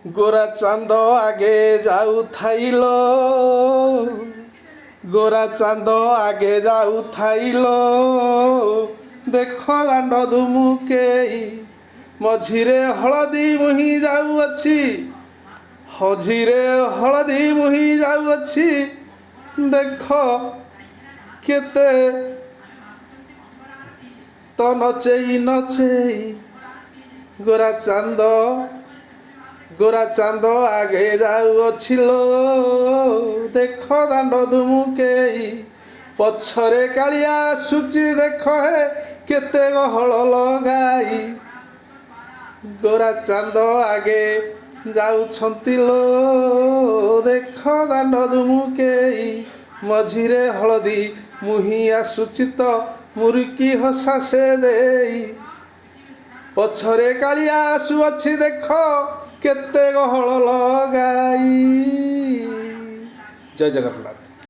गोरा चांद आगे जाऊ थाइलो, गोरा चांद आगे जाऊ थाइलो, देख दांड धुमुकेई मझिरे हलदी मुही जाऊअछि, हझिरे हलदी मुही जाऊअछि, देख केते तो नचेई नचेई गोरा चांद आगे जाऊअछि लो, देख दांड धुमुकेई पछरे कालिया आसुची, देख हे केते गहळ लगाई, गोरा चांद आगे जाउछंती लो, देख दांड धुमुकेई मझिरे हलदी मुही आसुची तो मुरुकी हसा से देई, पछरे कालिया आसुअछि, देख केते गहळ लगाई। जय जगन्नाथ।